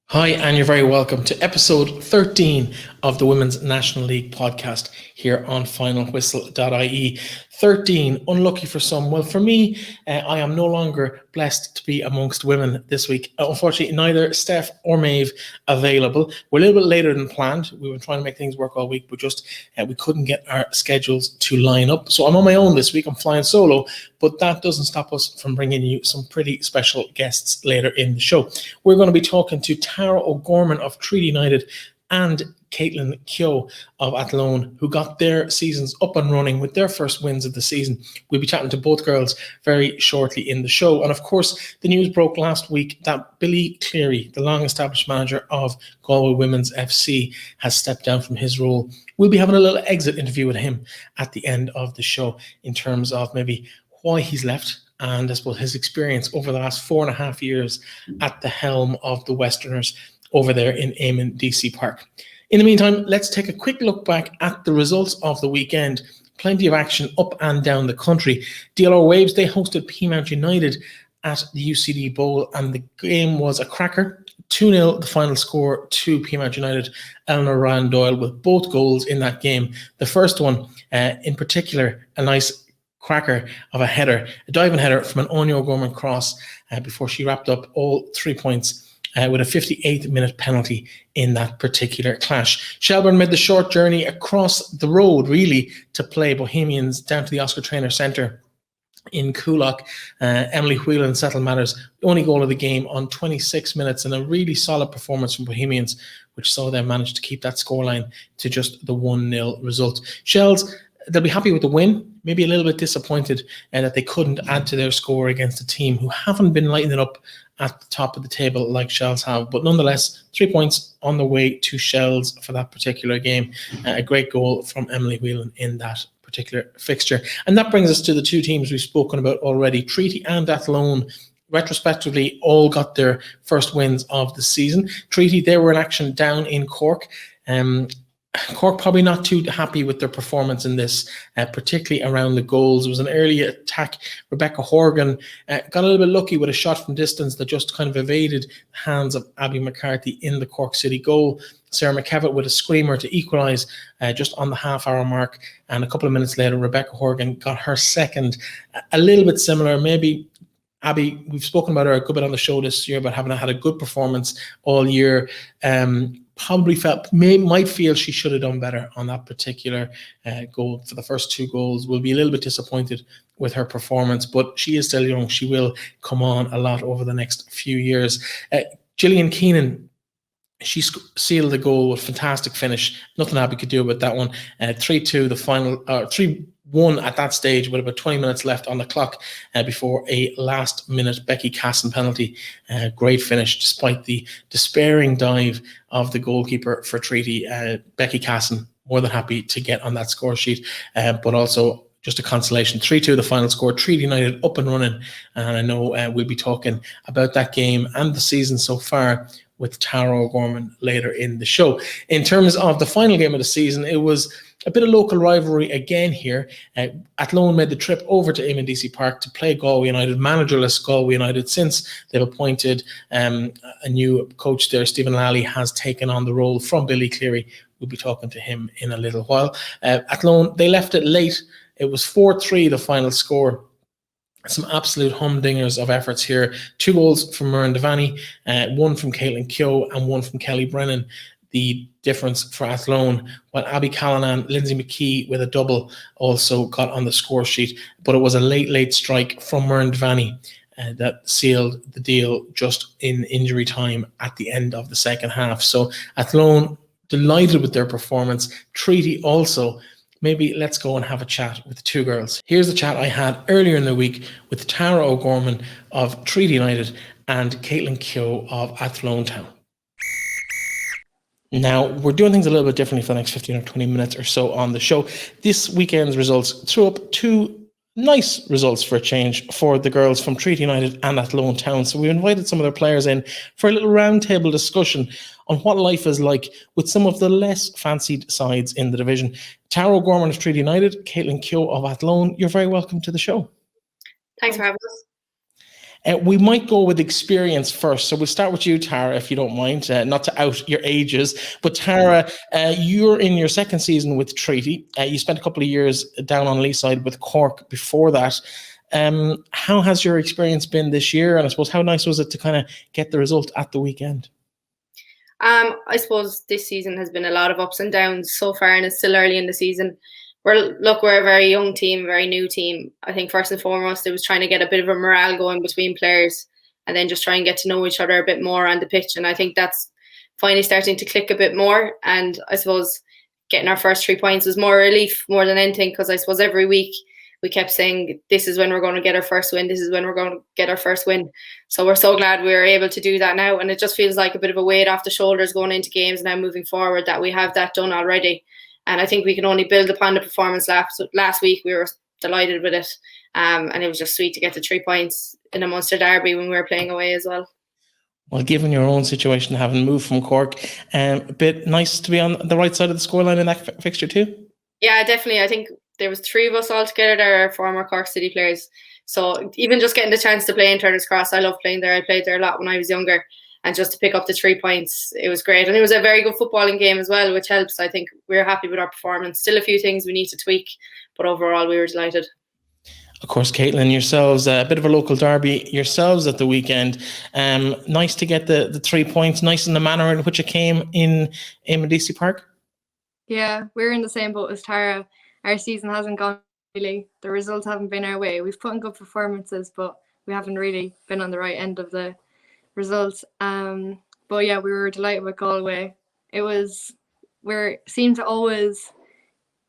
Hi, and you're very welcome to episode 13 of the Women's National League podcast here on finalwhistle.ie. 13, unlucky for some. Well, for me, I am no longer blessed to be amongst women this week. Unfortunately, neither Steph or Maeve available. We're a little bit later than planned. We were trying to make things work all week, but just we couldn't get our schedules to line up. So I'm on my own this week. I'm flying solo, but that doesn't stop us from bringing you some pretty special guests later in the show. We're going to be talking to Tara O'Gorman of Treaty United and Katelyn Keogh of Athlone, who got their seasons up and running with their first wins of the season. We'll be chatting to both girls very shortly in the show. And of course, the news broke last week that Billy Clery, the long-established manager of Galway Women's FC, has stepped down from his role. We'll be having a little exit interview with him at the end of the show in terms of maybe why he's left and I suppose his experience over the last 4.5 years at the helm of the Westerners over there in Eamonn Deacy Park. In the meantime, let's take a quick look back at the results of the weekend. Plenty of action up and down the country. DLR Waves, they hosted Peamount United at the UCD Bowl, and the game was a cracker. 2-0 the final score to Peamount United. Eleanor Ryan Doyle with both goals in that game. The first one, in particular, a nice cracker of a header, a diving header from an Anya O'Gorman cross before she wrapped up all 3 points with a 58th minute penalty in that particular clash. Shelbourne made the short journey across the road, really, to play Bohemians down to the Oscar Traynor Centre in Coolock. Emily Whelan settled matters, the only goal of the game on 26 minutes, and a really solid performance from Bohemians, which saw them manage to keep that scoreline to just the 1-0 result. Shells, they'll be happy with the win, maybe a little bit disappointed that they couldn't add to their score against a team who haven't been lighting it up at the top of the table like Shells have. But nonetheless, 3 points on the way to Shells for that particular game. A great goal from Emily Whelan in that particular fixture. And that brings us to the two teams we've spoken about already. Treaty and Athlone, retrospectively, all got their first wins of the season. Treaty, they were in action down in Cork. Cork probably not too happy with their performance in this, particularly around the goals. It was an early attack. Rebecca Horgan got a little bit lucky with a shot from distance that just kind of evaded the hands of Abby McCarthy in the Cork City goal. Sarah McKevitt with a screamer to equalise just on the half-hour mark. And a couple of minutes later, Rebecca Horgan got her second. A little bit similar, maybe. Abby, we've spoken about her a good bit on the show this year about having had a good performance all year. Probably might feel she should have done better on that particular goal for the first two goals. Will be a little bit disappointed with her performance, but she is still young. She will come on a lot over the next few years. Gillian Keenan, she sealed the goal with a fantastic finish. Nothing Abby could do about that one. 3-2 the final, 3-1 at that stage with about 20 minutes left on the clock before a last-minute Becky Casson penalty. Great finish despite the despairing dive of the goalkeeper for Treaty. Becky Casson more than happy to get on that score sheet, but also just a consolation. 3-2 the final score. Treaty United up and running, and I know we'll be talking about that game and the season so far with Tara O'Gorman later in the show. In terms of the final game of the season, it was a bit of local rivalry again here. Athlone made the trip over to Eamonn Deacy Park to play Galway United, managerless Galway United, since they've appointed a new coach there. Stephen Lally has taken on the role from Billy Clery. We'll be talking to him in a little while. Athlone, they left it late. It was 4-3 the final score. Some absolute humdingers of efforts here. 2 goals from Muireann Devaney, one from Katelyn Keogh and one from Kelly Brennan. The difference for Athlone, while Abby Callanan, Lindsay McKee with a double also got on the score sheet. But it was a late strike from Muireann Devaney that sealed the deal just in injury time at the end of the second half. So Athlone delighted with their performance. Treaty also. Maybe let's go and have a chat with the two girls. Here's the chat I had earlier in the week with Tara O'Gorman of Treaty United and Katelyn Keogh of Athlone Town. Now, we're doing things a little bit differently for the next 15 or 20 minutes or so on the show. This weekend's results threw up 2 nice results for a change for the girls from Treaty United and Athlone Town. So we invited some of their players in for a little roundtable discussion on what life is like with some of the less fancied sides in the division. Tara O'Gorman of Treaty United, Katelyn Keogh of Athlone, you're very welcome to the show. Thanks for having us. We might go with experience first. So we'll start with you, Tara, if you don't mind, not to out your ages. But Tara, you're in your second season with Treaty. You spent a couple of years down on Leeside with Cork before that. How has your experience been this year? And I suppose how nice was it to kind of get the result at the weekend? I suppose this season has been a lot of ups and downs so far, and it's still early in the season. We're a very young team, very new team. I think first and foremost, it was trying to get a bit of a morale going between players, and then just try and get to know each other a bit more on the pitch. And I think that's finally starting to click a bit more. And I suppose getting our first 3 points was more relief more than anything, because I suppose every week we kept saying, this is when we're going to get our first win. This is when we're going to get our first win. So we're so glad we were able to do that now. And it just feels like a bit of a weight off the shoulders going into games now moving forward, that we have that done already. And I think we can only build upon the performance last week. We were delighted with it. And it was just sweet to get the 3 points in a Munster derby when we were playing away as well. Well, given your own situation, having moved from Cork, a bit nice to be on the right side of the scoreline in that fixture too? Yeah, definitely. I think there was 3 of us all together that are former Cork City players. So even just getting the chance to play in Turner's Cross, I love playing there. I played there a lot when I was younger. And just to pick up the 3 points, it was great. And it was a very good footballing game as well, which helps. I think we're happy with our performance. Still a few things we need to tweak, but overall we were delighted. Of course, Katelyn, yourselves, a bit of a local derby yourselves at the weekend. Nice to get the 3 points, nice in the manner in which it came in Eamonn Deacy Park. Yeah, we're in the same boat as Tara. Our season hasn't gone really. The results haven't been our way. We've put in good performances, but we haven't really been on the right end of the results. But yeah, we were delighted with Galway. We seemed to always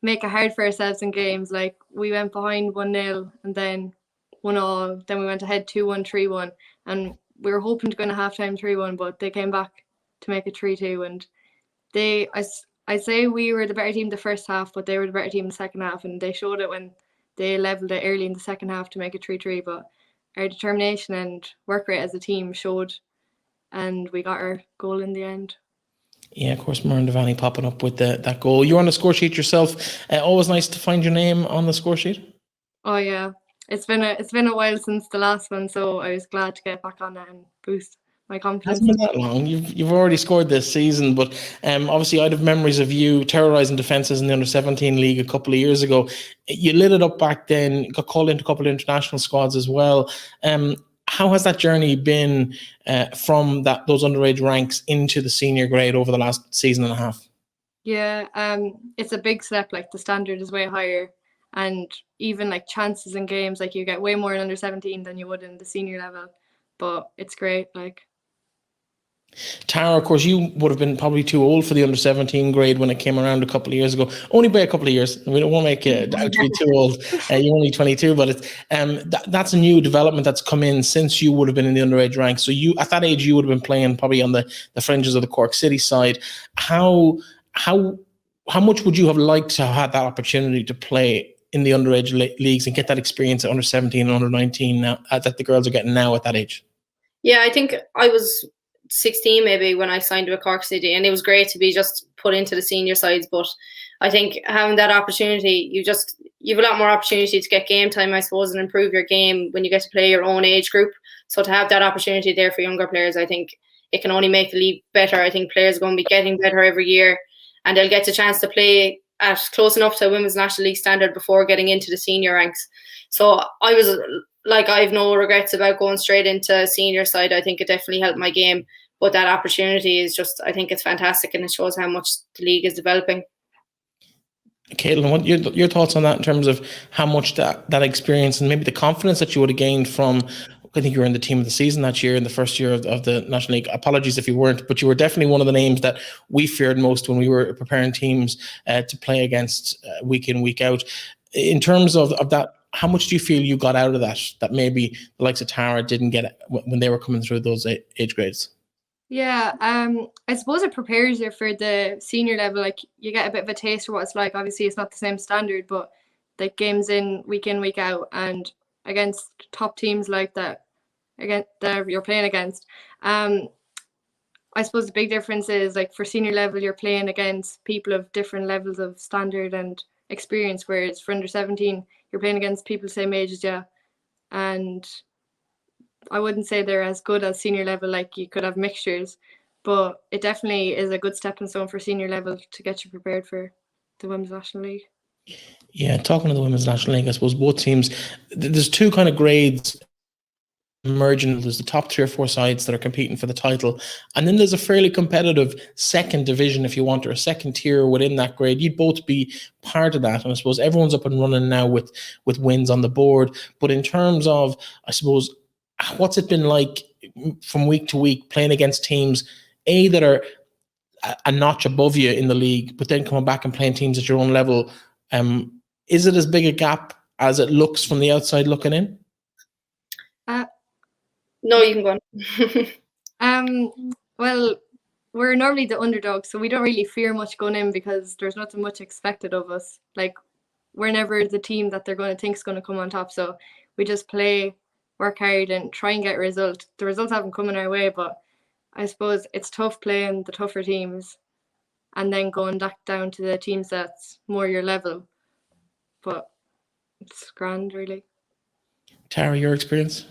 make it hard for ourselves in games. Like, we went behind 1-0 and then 1-1. Then we went ahead 2-1, 3-1, and we were hoping to go into halftime 3-1, but they came back to make it 3-2. And I say we were the better team the first half, but they were the better team the second half, and they showed it when they levelled it early in the second half to make it 3-3. But our determination and work rate as a team showed, and we got our goal in the end. Yeah, of course, Muireann Devaney popping up with that goal. You're on the score sheet yourself. Always nice to find your name on the score sheet. Oh yeah, it's been a while since the last one, so I was glad to get back on it and boost my confidence. It hasn't been that long. You've already scored this season, but obviously I'd have memories of you terrorising defences in the under-17 league a couple of years ago. You lit it up back then, got called into a couple of international squads as well. How has that journey been from those underage ranks into the senior grade over the last season and a half? Yeah, it's a big step. Like, the standard is way higher, and even like chances in games, like you get way more in under-17 than you would in the senior level. But it's great. Like, Tara, of course, you would have been probably too old for the under-17 grade when it came around a couple of years ago. Only by a couple of years. We don't want to make it out to be too old. You're only 22, but it's that's a new development that's come in since you would have been in the underage ranks. So you, at that age, you would have been playing probably on the fringes of the Cork City side. How much would you have liked to have had that opportunity to play in the underage leagues and get that experience at under-17 and under-19 now that the girls are getting now at that age? Yeah, I think I was 16 maybe when I signed with Cork City, and it was great to be just put into the senior sides. But I think having that opportunity, you have a lot more opportunity to get game time, I suppose, and improve your game when you get to play your own age group. So to have that opportunity there for younger players, I think it can only make the league better. I think players are going to be getting better every year, and they'll get the chance to play at close enough to Women's National League standard before getting into the senior ranks. So I have no regrets about going straight into senior side. I think it definitely helped my game. But that opportunity is just, I think it's fantastic, and it shows how much the league is developing. Katelyn, what your thoughts on that in terms of how much that experience and maybe the confidence that you would have gained from, I think you were in the team of the season that year in the first year of the National League. Apologies if you weren't, but you were definitely one of the names that we feared most when we were preparing teams to play against week in, week out. In terms of that, how much do you feel you got out of that maybe the likes of Tara didn't get when they were coming through those age grades? Yeah, I suppose it prepares you for the senior level. Like, you get a bit of a taste of what it's like. Obviously, it's not the same standard, but like games in, week out, and against top teams like that, that you're playing against. I suppose the big difference is, like, for senior level, you're playing against people of different levels of standard and experience, whereas for under-17, you're playing against people the same age as you, and I wouldn't say they're as good as senior level, like you could have mixtures, but it definitely is a good stepping stone for senior level to get you prepared for the Women's National League. Yeah, talking to the Women's National League, I suppose both teams, there's two kind of grades emerging. There's the top 3 or 4 sides that are competing for the title, and then there's a fairly competitive second division, if you want, or a second tier within that grade. You'd both be part of that, and I suppose everyone's up and running now with wins on the board. But in terms of, I suppose, what's it been like from week to week playing against teams that are a notch above you in the league, but then coming back and playing teams at your own level? Is it as big a gap as it looks from the outside looking in? No, you can go on. Well, we're normally the underdog, so we don't really fear much going in because there's nothing much expected of us. Like, we're never the team that they're going to think is going to come on top. So we just play, work hard, and try and get a result. The results haven't come in our way, but I suppose it's tough playing the tougher teams and then going back down to the teams that's more your level. But it's grand, really. Tara, your experience?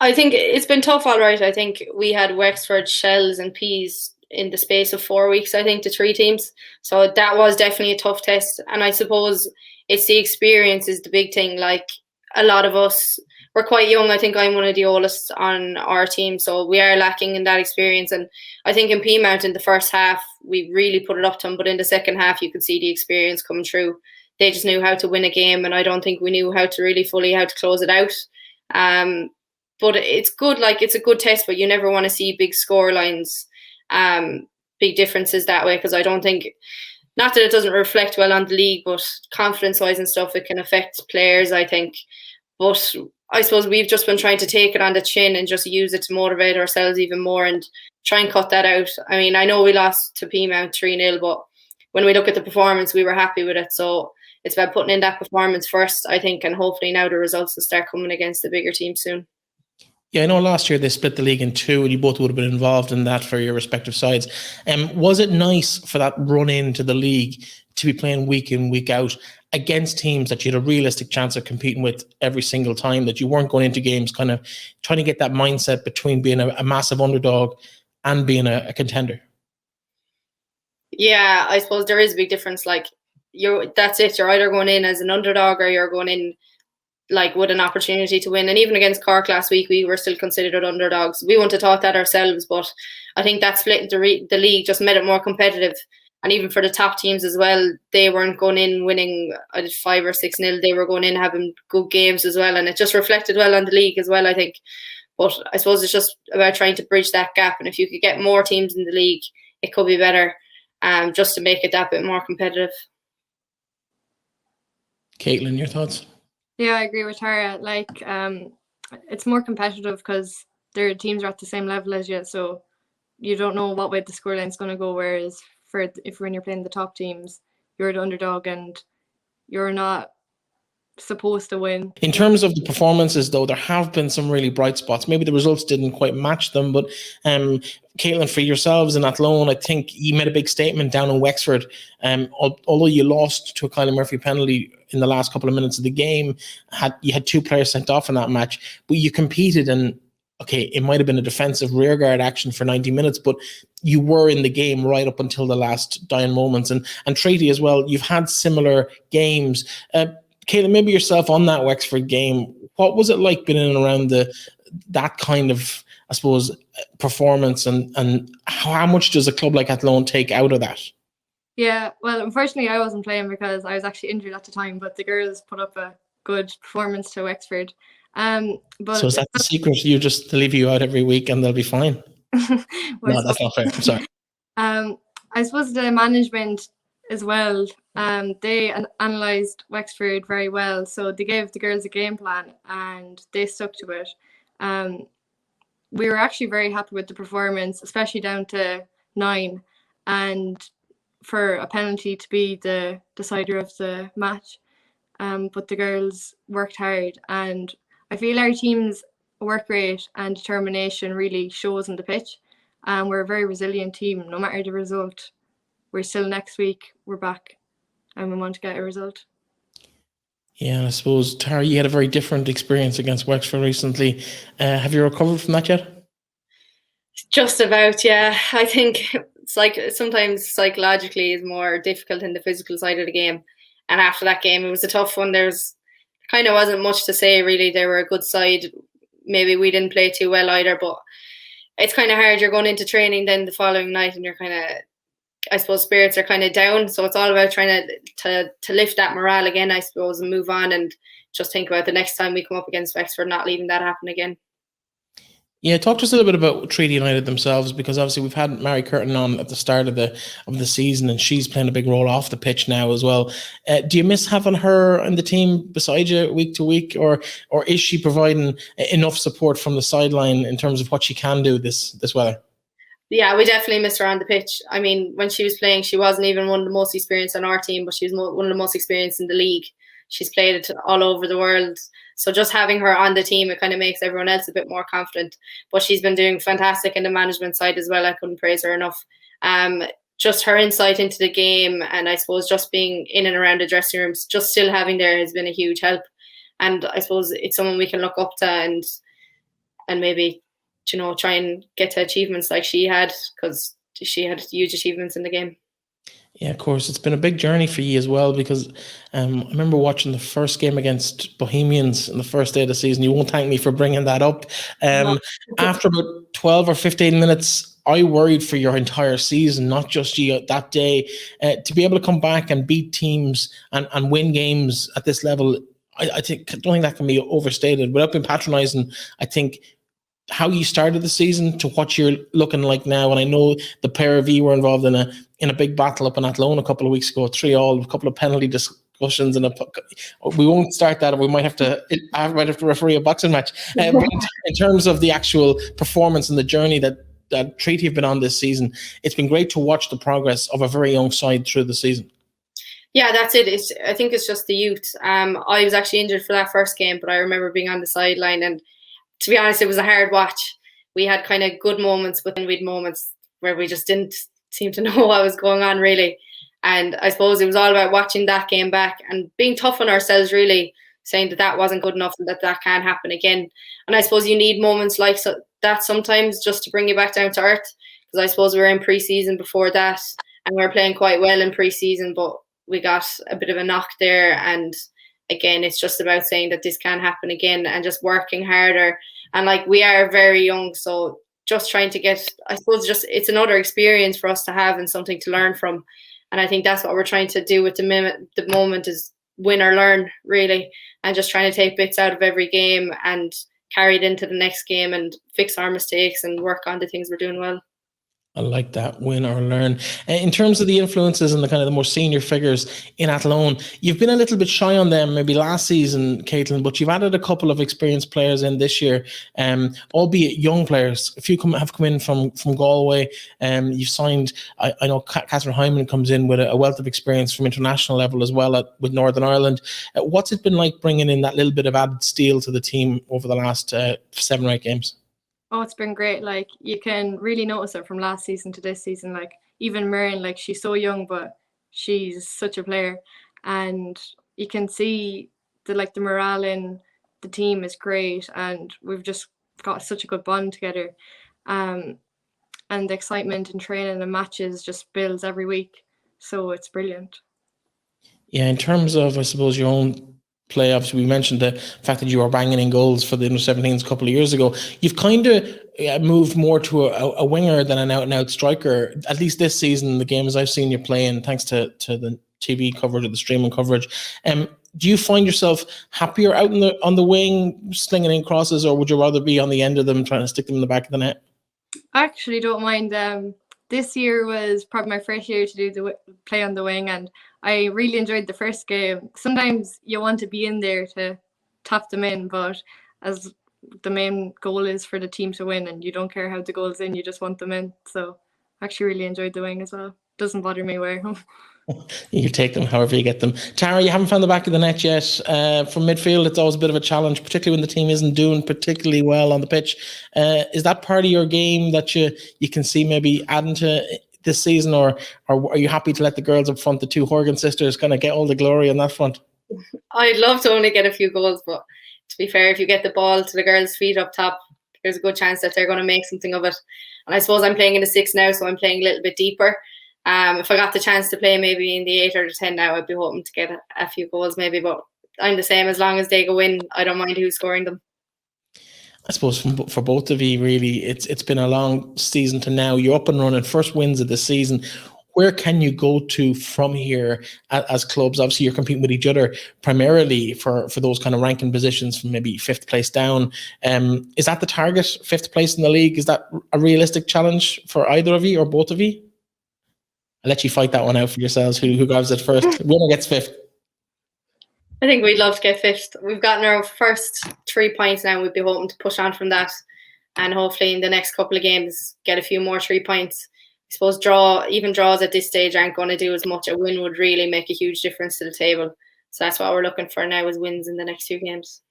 I think it's been tough, all right. I think we had Wexford, Shells and Peas in the space of 4 weeks, I think, to 3 teams. So that was definitely a tough test. And I suppose it's the experience is the big thing. Like, a lot of us, we're quite young. I think I'm one of the oldest on our team. So we are lacking in that experience. And I think in Peamount in the first half, we really put it up to them. But in the second half, you could see the experience coming through. They just knew how to win a game. And I don't think we knew how to close it out. But it's good, like, it's a good test, but you never want to see big score lines, big differences that way, because I don't think, not that it doesn't reflect well on the league, but confidence-wise and stuff, it can affect players, I think. But I suppose we've just been trying to take it on the chin and just use it to motivate ourselves even more and try and cut that out. I mean, I know we lost to Peamount 3-0, but when we look at the performance, we were happy with it. So it's about putting in that performance first, I think, and hopefully now the results will start coming against the bigger team soon. Yeah, I know last year they split the league in 2 and you both would have been involved in that for your respective sides. Was it nice for that run into the league to be playing week in, week out against teams that you had a realistic chance of competing with every single time, that you weren't going into games kind of trying to get that mindset between being a massive underdog and being a contender? Yeah, I suppose there is a big difference. Like, that's it. You're either going in as an underdog or you're going in like with an opportunity to win. And even against Cork last week, we were still considered underdogs. We wouldn't have thought that ourselves, but I think that split the league just made it more competitive. And even for the top teams as well, they weren't going in winning 5 or 6-0. They were going in having good games as well, and it just reflected well on the league as well, I think. But I suppose it's just about trying to bridge that gap, and if you could get more teams in the league, it could be better, just to make it that bit more competitive. Katelyn, your thoughts? Yeah, I agree with Tara. Like, it's more competitive because their teams are at the same level as you, so you don't know what way the scoreline's going to go. Whereas when you're playing the top teams, you're the underdog and you're not supposed to win. In terms of the performances, though, there have been some really bright spots. Maybe the results didn't quite match them, but Katelyn, for yourselves in Athlone, I think you made a big statement down in Wexford. Although you lost to a Kylie Murphy penalty in the last couple of minutes of the game, you had 2 players sent off in that match, but you competed, and okay, it might have been a defensive rearguard action for 90 minutes, but you were in the game right up until the last dying moments. And Treaty as well, you've had similar games. Katelyn, maybe yourself on that Wexford game, what was it like being in and around that kind of, I suppose, performance, and how much does a club like Athlone take out of that? Yeah, well, unfortunately, I wasn't playing because I was actually injured at the time, but the girls put up a good performance to Wexford. But so is that the secret? You just leave you out every week and they'll be fine? No, that's not fair. I'm sorry. I suppose the management as well, they analysed Wexford very well. So they gave the girls a game plan and they stuck to it. We were actually very happy with the performance, especially down to 9. And for a penalty to be the decider of the match. But the girls worked hard, and I feel our team's work rate and determination really shows on the pitch. We're a very resilient team. No matter the result, we're still next week, we're back and we want to get a result. Yeah, and I suppose, Tara, you had a very different experience against Wexford recently. Have you recovered from that yet? Just about, yeah. I think it's like sometimes psychologically is more difficult in the physical side of the game. And after that game, it was a tough one. There's kind of wasn't much to say, really. They were a good side. Maybe we didn't play too well either, but it's kind of hard. You're going into training then the following night and you're kind of, I suppose, spirits are kind of down. So it's all about trying to lift that morale again, I suppose, and move on and just think about the next time we come up against Wexford, not leaving that happen again. Yeah, talk to us a little bit about Treaty United themselves, because obviously we've had Mary Curtin on at the start of the season, and she's playing a big role off the pitch now as well. Do you miss having her and the team beside you week to week, or is she providing enough support from the sideline in terms of what she can do this weather? Yeah, we definitely missed her on the pitch. I mean, when she was playing, she wasn't even one of the most experienced on our team, but she was one of the most experienced in the league. She's played it all over the world. So just having her on the team, it kind of makes everyone else a bit more confident. But she's been doing fantastic in the management side as well. I couldn't praise her enough. Just her insight into the game, and I suppose just being in and around the dressing rooms, just still having there has been a huge help. And I suppose it's someone we can look up to and maybe, try and get to achievements like she had, because she had huge achievements in the game. Yeah, of course. It's been a big journey for you as well, because I remember watching the first game against Bohemians on the first day of the season. You won't thank me for bringing that up. After about 12 or 15 minutes, I worried for your entire season, not just you that day. To be able to come back and beat teams and win games at this level, I don't think that can be overstated. Without being patronising, I think how you started the season to what you're looking like now, and I know the pair of you were involved in a big battle up in Athlone a couple of weeks ago, 3-3, a couple of penalty discussions, and we won't start that. We might have to referee a boxing match. But in terms of the actual performance and the journey that Treaty have been on this season, it's been great to watch the progress of a very young side through the season. Yeah, that's it. I think it's just the youth. I was actually injured for that first game, but I remember being on the sideline, and to be honest, it was a hard watch. We had kind of good moments, but then we had moments where we just didn't seem to know what was going on, really. And I suppose it was all about watching that game back and being tough on ourselves, really, saying that wasn't good enough and that can't happen again. And I suppose you need moments like that sometimes just to bring you back down to earth, because I suppose we were in pre-season before that and we were playing quite well in pre-season, but we got a bit of a knock there. And again, it's just about saying that this can't happen again and just working harder. And like, we are very young, so just trying to get, I suppose, just it's another experience for us to have and something to learn from. And I think that's what we're trying to do at the moment is win or learn, really, and just trying to take bits out of every game and carry it into the next game and fix our mistakes and work on the things we're doing well. I like that, win or learn. In terms of the influences and the kind of the more senior figures in Athlone, you've been a little bit shy on them maybe last season, Katelyn, but you've added a couple of experienced players in this year, albeit young players. A few have come in from Galway. You've signed, I know Catherine Hyman comes in with a wealth of experience from international level as well with Northern Ireland. What's it been like bringing in that little bit of added steel to the team over the last 7 or 8 games? Oh, it's been great. Like, you can really notice it from last season to this season. Like, even Miriam, like, she's so young, but she's such a player. And you can see the morale in the team is great, and we've just got such a good bond together. And the excitement in training and matches just builds every week. So it's brilliant. Yeah, in terms of, I suppose, your own play, obviously we mentioned the fact that you were banging in goals for the under-17s a couple of years ago. You've kind of moved more to a winger than an out-and-out striker, at least this season, the games I've seen you playing, thanks to the TV coverage or the streaming coverage. Do you find yourself happier out on the wing, slinging in crosses, or would you rather be on the end of them, trying to stick them in the back of the net? I actually don't mind. This year was probably my first year to do play on the wing, and I really enjoyed the first game. Sometimes you want to be in there to tap them in, but as the main goal is for the team to win, and you don't care how the goal's in, you just want them in. So I actually really enjoyed the wing as well. Doesn't bother me where. You take them however you get them. Tara, you haven't found the back of the net yet. From midfield, it's always a bit of a challenge, particularly when the team isn't doing particularly well on the pitch. Is that part of your game that you can see maybe adding to this season, or are you happy to let the girls up front, the two Horgan sisters, kind of get all the glory on that front? I'd love to only get a few goals, but to be fair, if you get the ball to the girls' feet up top, there's a good chance that they're going to make something of it. And I suppose I'm playing in the 6 now, so I'm playing a little bit deeper. If I got the chance to play maybe in the 8 or the 10 now, I'd be hoping to get a few goals maybe, but I'm the same. As long as they go in, I don't mind who's scoring them. I suppose for both of you, really, it's been a long season to now. You're up and running, first wins of the season. Where can you go to from here as clubs? Obviously, you're competing with each other primarily for those kind of ranking positions from maybe 5th place down. Is that the target, 5th place in the league? Is that a realistic challenge for either of you or both of you? I'll let you fight that one out for yourselves. Who grabs it first? Winner gets 5th. I think we'd love to get 5th. We've gotten our first 3 points now. We'd be hoping to push on from that, and hopefully in the next couple of games get a few more 3 points. I suppose draws at this stage aren't going to do as much. A win would really make a huge difference to the table. So that's what we're looking for now, is wins in the next 2 games.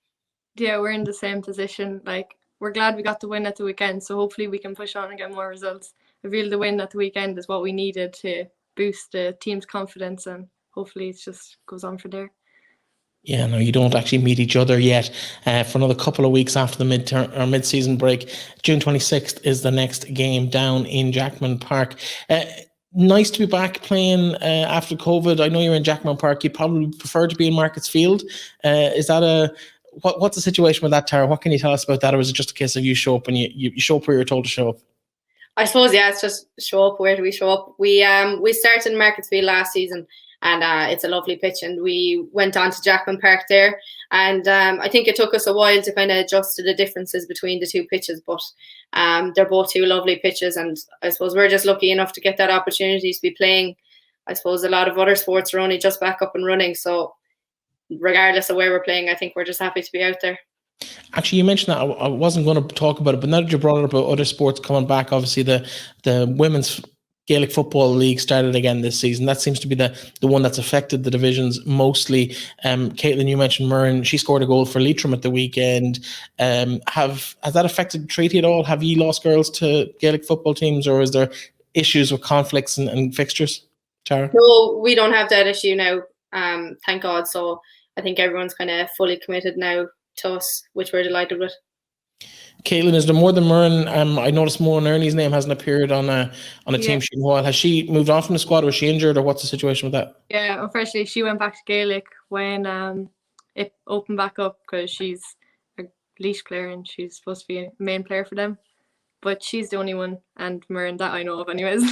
Yeah, we're in the same position. Like, we're glad we got the win at the weekend, so hopefully we can push on and get more results. I feel the win at the weekend is what we needed to boost the team's confidence, and hopefully it just goes on from there. Yeah, no, you don't actually meet each other yet for another couple of weeks after the mid-season break. June 26th is the next game down in Jackman Park. Nice to be back playing after COVID. I know you're in Jackman Park. You'd probably prefer to be in Markets Field. Is that what's the situation with that, Tara? What can you tell us about that, or is it just a case of you show up and you show up where you're told to show up? I suppose, yeah, it's just show up. Where do we show up? We started in Markets Field last season, and it's a lovely pitch, and we went on to Jackman Park there, and I think it took us a while to kind of adjust to the differences between the 2 pitches, but they're both 2 lovely pitches, and I suppose we're just lucky enough to get that opportunity to be playing. I suppose a lot of other sports are only just back up and running, so regardless of where we're playing, I think we're just happy to be out there. Actually, you mentioned that. I wasn't going to talk about it, but now that you brought it up about other sports coming back, obviously the Women's Gaelic Football League started again this season. That seems to be the one that's affected the divisions mostly. Katelyn, you mentioned Murren. She scored a goal for Leitrim at the weekend. Has that affected the treaty at all? Have you lost girls to Gaelic football teams, or is there issues with conflicts and fixtures, Tara? No, we don't have that issue now, thank God. So I think everyone's kind of fully committed now to us, which we're delighted with. Katelyn, is there more than Murren? I noticed Moan Ernie's name hasn't appeared on a team sheet in a while. Has she moved on from the squad? Was she injured, or what's the situation with that? Yeah, unfortunately, she went back to Gaelic when it opened back up, because she's a Laois player and she's supposed to be a main player for them. But she's the only one, and Murren, that I know of anyways.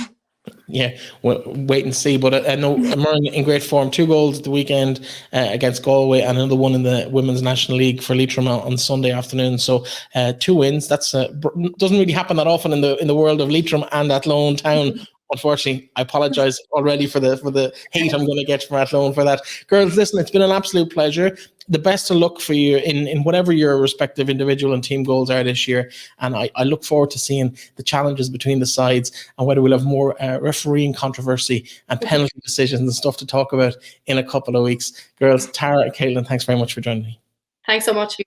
Yeah, well, wait and see. But I know Murren in great form. 2 goals at the weekend against Galway, and another one in the Women's National League for Leitrim on Sunday afternoon. So 2 wins. That's doesn't really happen that often in the world of Leitrim and Athlone town. Unfortunately, I apologise already for the hate I'm going to get from Athlone for that. Girls, listen, it's been an absolute pleasure. The best of luck for you in whatever your respective individual and team goals are this year. And I look forward to seeing the challenges between the sides and whether we'll have more refereeing controversy and penalty decisions and stuff to talk about in a couple of weeks. Girls, Tara and Katelyn, thanks very much for joining me. Thanks so much.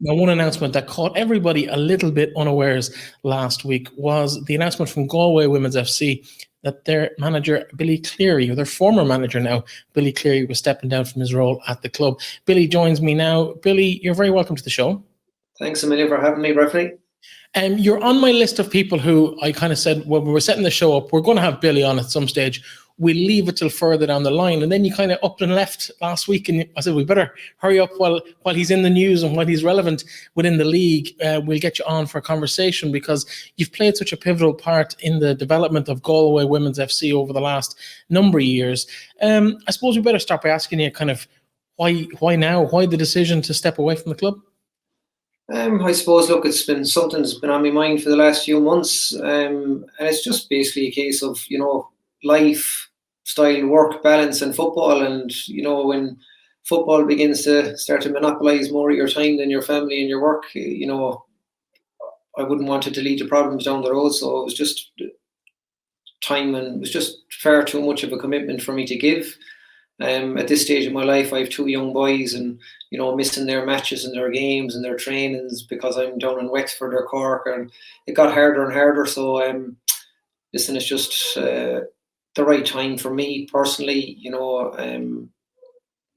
Now, one announcement that caught everybody a little bit unawares last week was the announcement from Galway Women's FC that their manager, Billy Clery, or their former manager now, Billy Clery, was stepping down from his role at the club. Billy joins me now. Billy, you're very welcome to the show. Thanks a million for having me, Breifne. You're on my list of people who I kind of said, when we were setting the show up, we're going to have Billy on at some stage. We'll leave it till further down the line. And then you kind of up and left last week, and I said, we better hurry up while he's in the news and while he's relevant within the league. We'll get you on for a conversation, because you've played such a pivotal part in the development of Galway Women's FC over the last number of years. I suppose we better start by asking you kind of why now? Why the decision to step away from the club? I suppose, look, it's been something that's been on my mind for the last few months. And it's just basically a case of, lifestyle, work balance and football. And, when football begins to start to monopolise more of your time than your family and your work, I wouldn't want it to lead to problems down the road. So it was just time, and it was just far too much of a commitment for me to give. At this stage of my life, I have 2 young boys, and missing their matches and their games and their trainings because I'm down in Wexford or Cork, and it got harder and harder. So listen, it's just the right time for me personally.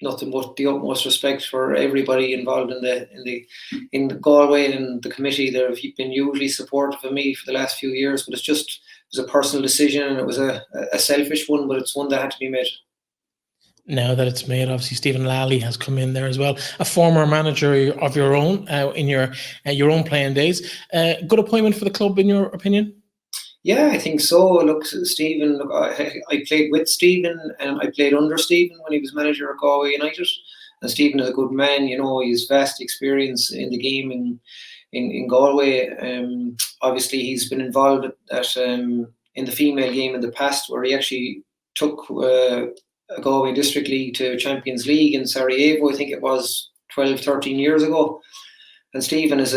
Nothing but the utmost respect for everybody involved in Galway and the committee. They've been hugely supportive of me for the last few years, but it was a personal decision, and it was a selfish one, but it's one that had to be made. Now that it's made, obviously Stephen Lally has come in there as well, a former manager of your own in your own playing days. Good appointment for the club, in your opinion? Yeah, I think so. Look, Stephen, I played with Stephen, and I played under Stephen when he was manager of Galway United. And Stephen is a good man. He has vast experience in the game in Galway. Obviously, he's been involved in the female game in the past, where he actually took Galway District League to Champions League in Sarajevo. I think it was 12, 13 years ago. And Stephen is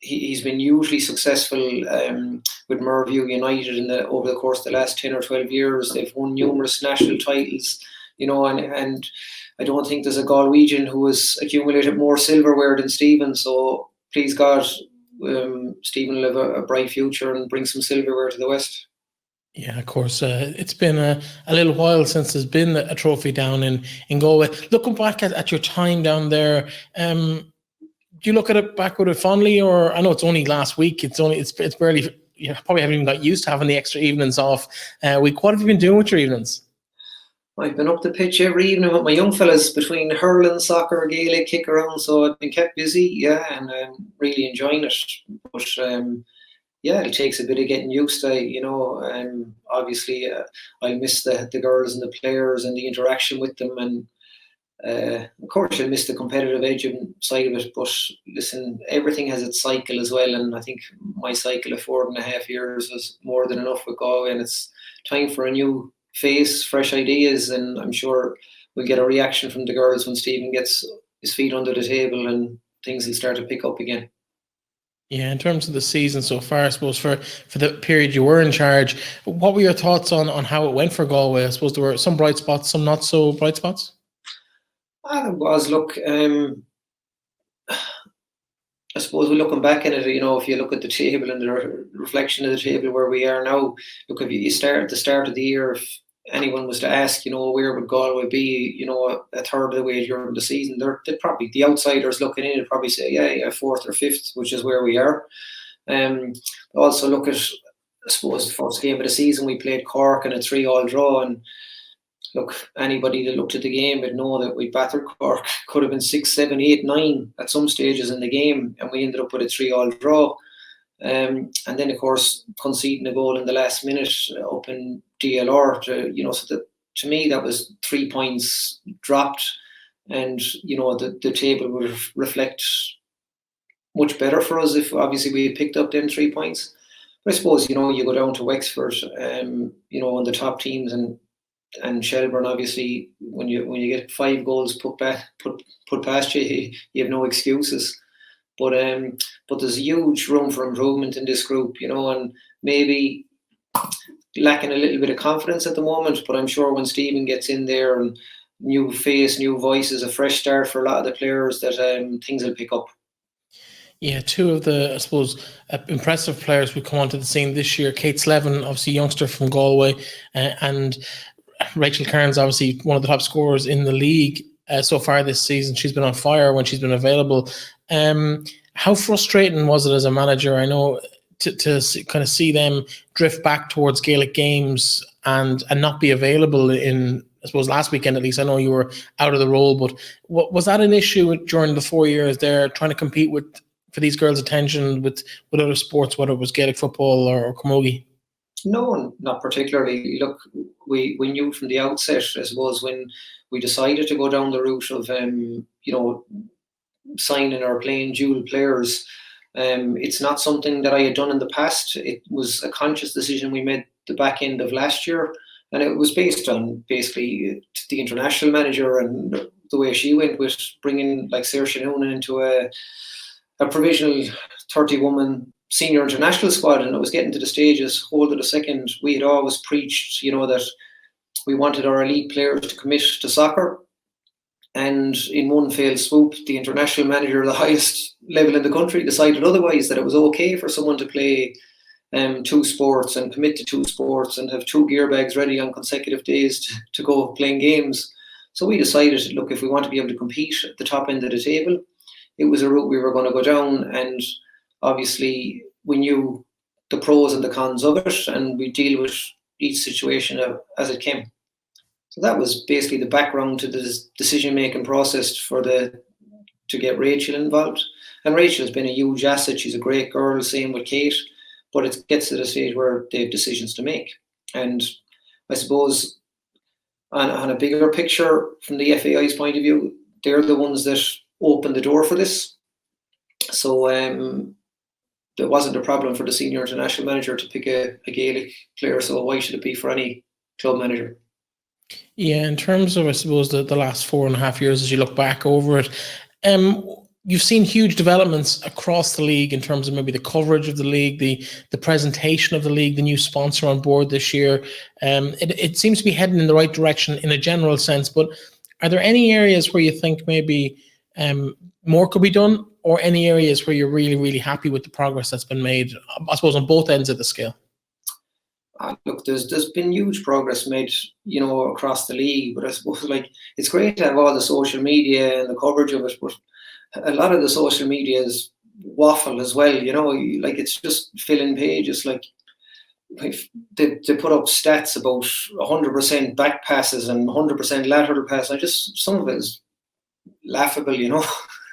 he's been hugely successful with Merview United over the course of the last 10 or 12 years. They've won numerous national titles, and I don't think there's a Galwegian who has accumulated more silverware than Stephen. So please God, Stephen will have a bright future and bring some silverware to the West. Yeah, of course. It's been a little while since there's been a trophy down in Galway. Looking back at your time down there, do you look at it back with it fondly, or I know it's only last week? It's barely. You probably haven't even got used to having the extra evenings off. Week. What have you been doing with your evenings? I've been up the pitch every evening with my young fellas, between hurling, soccer, Gaelic, kick around. So I've been kept busy, yeah, and I'm really enjoying it. But it takes a bit of getting used to. Obviously, I miss the girls and the players and the interaction with them, and of course I miss the competitive edge side of it. But listen, everything has its cycle as well, and I think my cycle of 4.5 years was more than enough with Galway, and it's time for a new face, fresh ideas, and I'm sure we'll get a reaction from the girls when Stephen gets his feet under the table and things will start to pick up again. Yeah, in terms of the season so far, I suppose for the period you were in charge, what were your thoughts on how it went for Galway? I suppose there were some bright spots, some not so bright spots. It was, look, I suppose we're looking back at it, if you look at the table and the reflection of the table where we are now, look, if you start at the start of the year, if anyone was to ask, where would Galway be, a third of the way during the season, they'd probably, the outsiders looking in, would probably say, yeah, fourth or fifth, which is where we are. Also look at, I suppose, the first game of the season, we played Cork in a 3-3 draw, and look, anybody that looked at the game would know that we battered Cork. Could have been 6, 7, 8, 9 at some stages in the game, and we ended up with a 3-3 draw. And then, of course, conceding a goal in the last minute up in DLR. So that, to me, that was 3 points dropped, and the table would reflect much better for us if obviously we had picked up them 3 points. But I suppose you go down to Wexford, on the top teams, and Shelbourne, obviously, when you get 5 goals put past you, you have no excuses. But there's a huge room for improvement in this group, and maybe lacking a little bit of confidence at the moment. But I'm sure when Stephen gets in there, and new face, new voices, a fresh start for a lot of the players, that things will pick up. Yeah, 2 of the, I suppose, impressive players who come onto the scene this year. Kate Slevin, obviously youngster from Galway, and Rachel Cairns, obviously one of the top scorers in the league so far this season. She's been on fire when she's been available. How frustrating was it as a manager, I know, to kind of see them drift back towards Gaelic games and not be available in, I suppose, last weekend at least? I know you were out of the role, but was that an issue during the 4 years there, trying to compete for these girls' attention with other sports, whether it was Gaelic football or camogie? No, not particularly. Look, we knew from the outset, I suppose, when we decided to go down the route of signing or playing dual players. It's not something that I had done in the past. It was a conscious decision we made the back end of last year, and it was based on basically the international manager and the way she went with bringing like Saoirse Noonan into a provisional 30-woman senior international squad, and it was getting to the stages. Hold it a second, we had always preached, that we wanted our elite players to commit to soccer. And in one fell swoop, the international manager of the highest level in the country decided otherwise, that it was okay for someone to play two sports and commit to two sports and have two gear bags ready on consecutive days to go playing games. So we decided, look, if we want to be able to compete at the top end of the table, it was a route we were going to go down. And obviously we knew the pros and the cons of it, and we deal with each situation as it came. So that was basically the background to the decision-making process to get Rachel involved. And Rachel has been a huge asset. She's a great girl, same with Kate. But it gets to the stage where they have decisions to make. And I suppose on a bigger picture, from the FAI's point of view, they're the ones that opened the door for this. So there wasn't a problem for the senior international manager to pick a Gaelic player. So why should it be for any club manager? Yeah, in terms of, I suppose, the last 4.5 years, as you look back over it, you've seen huge developments across the league in terms of maybe the coverage of the league, the presentation of the league, the new sponsor on board this year. It seems to be heading in the right direction in a general sense, but are there any areas where you think maybe more could be done, or any areas where you're really, really happy with the progress that's been made, I suppose, on both ends of the scale? Look, there's been huge progress made, across the league, but I suppose it's great to have all the social media and the coverage of it, but a lot of the social media is waffle as well, it's just filling pages. Like they put up stats about 100% back passes and 100% lateral passes. Some of it is laughable,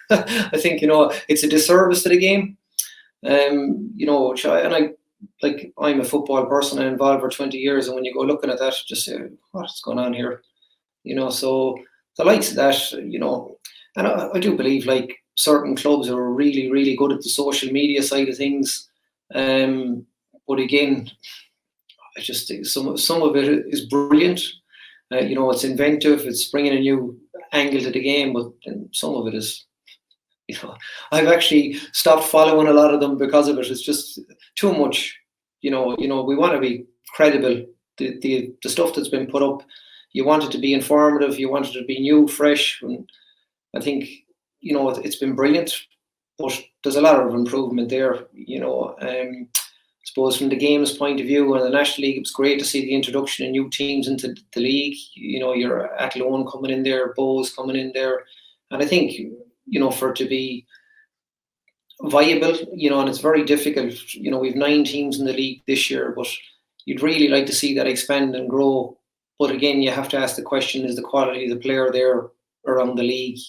I think, it's a disservice to the game. I'm a football person and involved for 20 years, and when you go looking at that, just say, what's going on here? So the likes of that, and I do believe certain clubs are really, really good at the social media side of things. But again, I just think some of it is brilliant. It's inventive, it's bringing a new angle to the game, but then some of it is, I've actually stopped following a lot of them because of it. It's just too much. We want to be credible. The stuff that's been put up, you want it to be informative, you want it to be new, fresh, and I think it's been brilliant, but there's a lot of improvement there. I suppose from the game's point of view, and the National League, it's great to see the introduction of new teams into the league. Your Athlone coming in there, Bows coming in there, and I think for it to be viable, and it's very difficult. We've 9 teams in the league this year, but you'd really like to see that expand and grow. But again, you have to ask the question: is the quality of the player there around the league,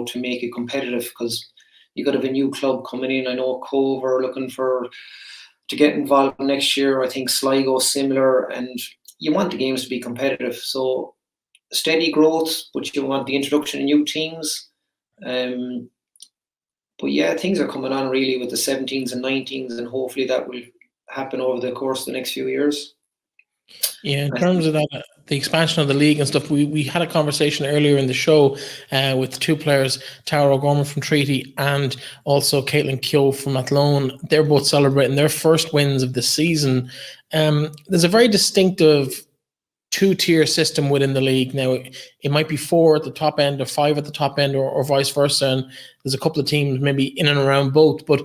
to make it competitive? Because you got to have a new club coming in. I know Cove are looking to get involved next year. I think Sligo similar, and you want the games to be competitive. So steady growth, but you want the introduction of new teams. But yeah, things are coming on really with the 17s and 19s, and hopefully that will happen over the course of the next few years. Yeah, in terms of that, the expansion of the league and stuff, we had a conversation earlier in the show with 2 players, Tara O'Gorman from Treaty and also Katelyn Keogh from Athlone. They're both celebrating their first wins of the season. There's a very distinctive 2-tier system within the league. Now, it might be 4 at the top end or 5 at the top end or vice versa, and there's a couple of teams maybe in and around both, but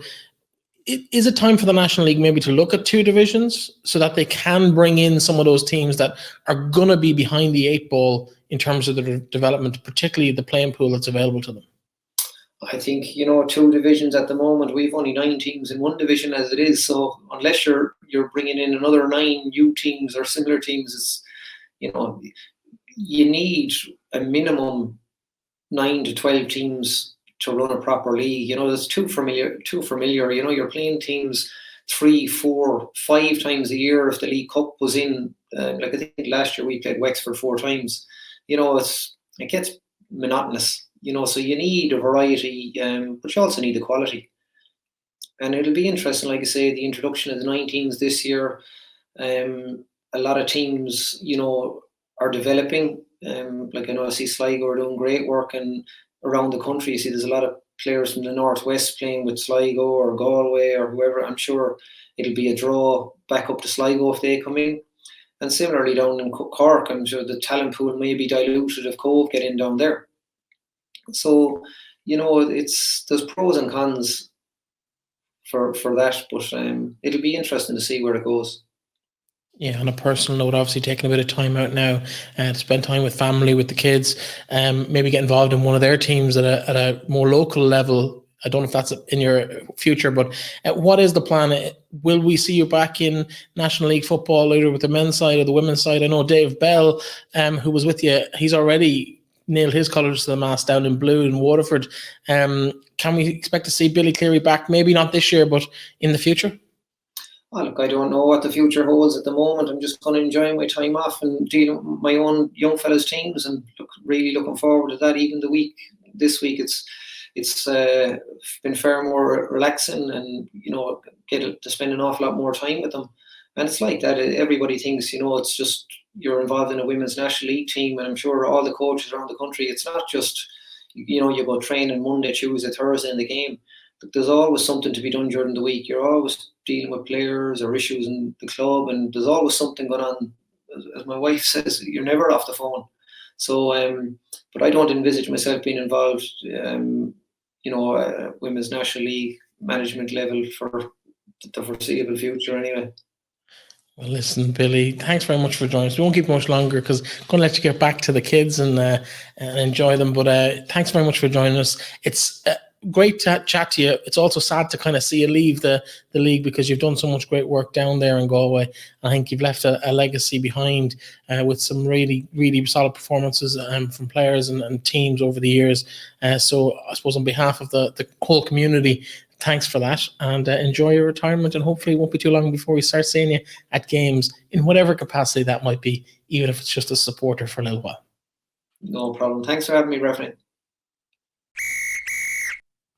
is it time for the National League maybe to look at 2 divisions so that they can bring in some of those teams that are going to be behind the 8 ball in terms of the development, particularly the playing pool that's available to them? I think, 2 divisions at the moment, we've only 9 teams in 1 division as it is. So unless you're bringing in another 9 new teams or similar teams, it's, you need a minimum 9 to 12 teams to run a proper league. That's too familiar. You're playing teams 3, 4, 5 times a year. If the League Cup was in, I think last year we played Wexford 4 times. It gets monotonous. So you need a variety, but you also need the quality. And it'll be interesting, like I say, the introduction of the 19s this year. A lot of teams, are developing. I see Sligo are doing great work, and around the country, you see there's a lot of players from the northwest playing with Sligo or Galway or whoever. I'm sure it'll be a draw back up to Sligo if they come in. And similarly down in Cork, I'm sure the talent pool may be diluted if Cove get in down there. So, there's pros and cons for that. But it'll be interesting to see where it goes. Yeah, on a personal note, obviously taking a bit of time out now to spend time with family, with the kids, maybe get involved in one of their teams at a more local level. I don't know if that's in your future, but what is the plan? Will we see you back in National League football, either with the men's side or the women's side? I know Dave Bell, who was with you, he's already nailed his colours to the mast down in blue in Waterford. Can we expect to see Billy Clery back? Maybe not this year, but in the future? Oh, look, I don't know what the future holds at the moment. I'm just going to enjoy my time off and deal with my own young fellas' teams, and really looking forward to that. Even this week, it's been far more relaxing, and get to spend an awful lot more time with them. And it's like that. Everybody thinks it's just you're involved in a women's national league team, and I'm sure all the coaches around the country. It's not just you go training Monday, Tuesday, Thursday in the game. There's always something to be done during the week. You're always dealing with players or issues in the club, and there's always something going on. As my wife says, you're never off the phone. So, but I don't envisage myself being involved, women's national league management level for the foreseeable future anyway. Well, listen, Billy, thanks very much for joining us. We won't keep much longer because I'm going to let you get back to the kids and enjoy them. But thanks very much for joining us. It's great to chat to you. It's also sad to kind of see you leave the league because you've done so much great work down there in Galway. I think you've left a legacy behind with some really, really solid performances from players and teams over the years. So I suppose on behalf of the whole community, thanks for that, and enjoy your retirement, and hopefully it won't be too long before we start seeing you at games in whatever capacity that might be, even if it's just a supporter for a little while. No problem. Thanks for having me, Breifne.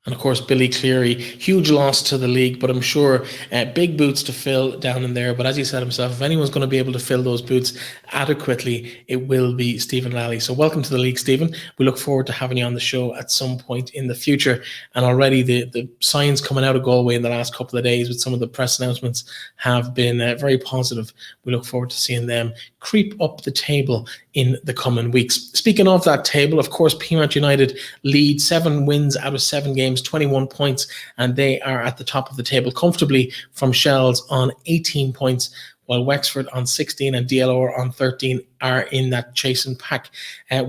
And of course, Billy Clery, huge loss to the league, but I'm sure big boots to fill down in there. But as he said himself, if anyone's going to be able to fill those boots adequately, it will be Stephen Lally. So welcome to the league, Stephen. We look forward to having you on the show at some point in the future. And already the signs coming out of Galway in the last couple of days with some of the press announcements have been very positive. We look forward to seeing them creep up the table in the coming weeks. Speaking of that table, of course, Peamount United lead 7 wins out of 7 games, 21 points, and they are at the top of the table comfortably from Shells on 18 points, while Wexford on 16 and DLR on 13 are in that chasing pack.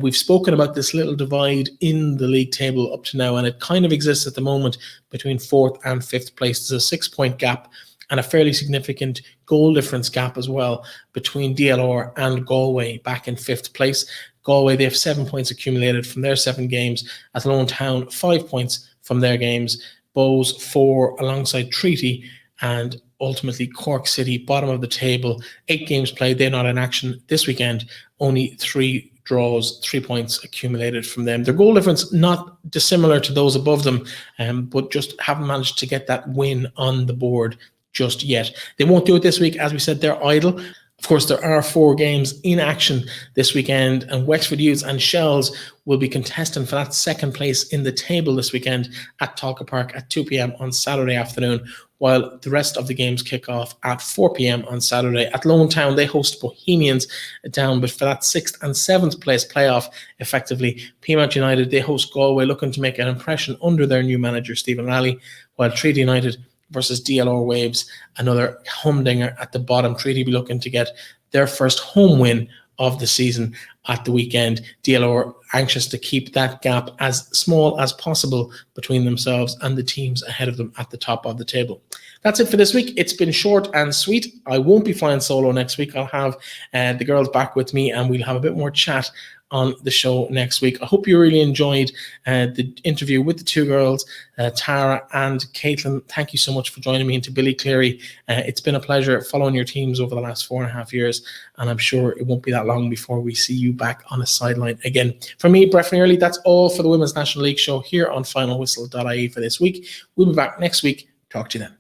We've spoken about this little divide in the league table up to now, and it kind of exists at the moment between 4th and 5th place. There's a 6-point gap and a fairly significant goal difference gap as well between DLR and Galway back in 5th place. Galway, they have 7 points accumulated from their 7 games. Athlone Town, 5 points from their games. Bows, 4 alongside Treaty, and ultimately Cork City, bottom of the table. 8 games played, they're not in action this weekend. Only 3 draws, 3 points accumulated from them. Their goal difference not dissimilar to those above them, but just haven't managed to get that win on the board just yet. They won't do it this week. As we said, they're idle. Of course, there are 4 games in action this weekend, and Wexford Youths and Shells will be contesting for that 2nd place in the table this weekend at Talca Park at 2 p.m. on Saturday afternoon, while the rest of the games kick off at 4 p.m. on Saturday. At Lone Town, they host Bohemians down, but for that 6th and 7th place playoff, effectively, Peamount United, they host Galway, looking to make an impression under their new manager, Stephen Lally, while Treaty United versus DLR Waves, another humdinger at the bottom. Treaty be looking to get their first home win of the season at the weekend. DLR anxious to keep that gap as small as possible between themselves and the teams ahead of them at the top of the table. That's it for this week. It's been short and sweet. I won't be flying solo next week. I'll have the girls back with me, and we'll have a bit more chat on the show next week. I hope you really enjoyed the interview with the 2 girls, Tara and Katelyn. Thank you so much for joining me, and to Billy Clery. It's been a pleasure following your teams over the last 4.5 years, and I'm sure it won't be that long before we see you back on a sideline again. For me, Breifne Earley, that's all for the Women's National League show here on finalwhistle.ie for this week. We'll be back next week. Talk to you then.